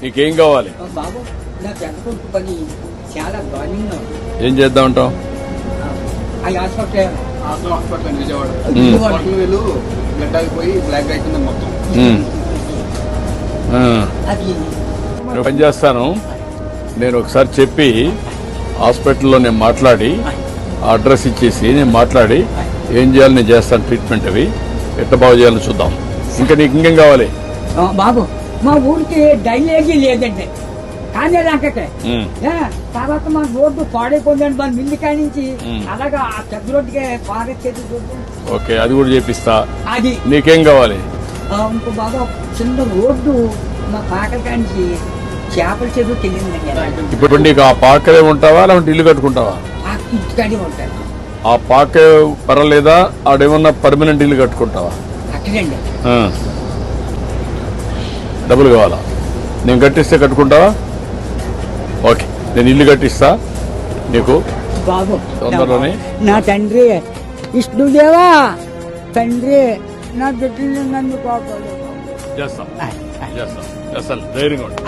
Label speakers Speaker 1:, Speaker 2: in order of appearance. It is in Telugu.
Speaker 1: నీకేం కావాలి?
Speaker 2: బాబు నా పెద్ద కొడుకు పని చాలా దారుణంగా ఉంది.
Speaker 1: ఏం చేద్దాం అంటావు?
Speaker 2: ఆ హాస్పిటల్
Speaker 3: హాస్పిటల్ విజయవాడ వీళ్ళు బ్లడ్ ఆగిపోయి బ్లాక్ అయిపోయింది మొత్తం.
Speaker 2: అది
Speaker 1: నేను పని చేస్తాను. నేను ఒకసారి చెప్పి హాస్పిటల్లో నేను మాట్లాడి అడ్రస్ ఇచ్చేసి నేను మాట్లాడి ఏం చేయాలి నేను చేస్తాను. ట్రీట్మెంట్ అవి ఎట్లా బాగు చేయాలో చూద్దాం. ఇంకా నీకు ఇంకేం కావాలి?
Speaker 2: బాబు మా ఊరికి డైలేజీ లేదండి కానీ రాకటే తర్వాత మా రోడ్డు పాడైపోయిందండి మన మిల్లి కాడి నుంచి అలాగా ఆ పెద్ద రోడ్డుకి బాగా చేతి
Speaker 1: ఓకే, అది కూడా చేపిస్తా.
Speaker 2: అది
Speaker 1: నీకేం కావాలి?
Speaker 2: ఇంకో బాగా చిన్న రోడ్డు మా పాకల కాడి నుంచి చేపల చెరువుకి వెళ్ళిందండి.
Speaker 1: ఇప్పుడు నీకు ఆ పాకలే ఉంటావా లేకుంటే ఇల్లు కట్టుకుంటావా?
Speaker 2: ఆ ఇంటికాడే ఉంటాను.
Speaker 1: ఆ పాక పర్వాలేదా? ఆడేమన్నా పర్మనెంట్ ఇల్లు కట్టుకుంటావా?
Speaker 2: అక్కడండి
Speaker 1: డబ్బులు కావాలా? నేను కట్టిస్తే కట్టుకుంటావా? ఓకే, నేను ఇల్లు కట్టిస్తా నీకు
Speaker 2: బాబు.
Speaker 1: తొందరలోనే.
Speaker 2: నా తండ్రి విష్ణుదేవా, తండ్రి నా బిడ్డలు నన్ను కాపాడు.
Speaker 1: చేస్తాం. ధైర్యంగా ఉండు.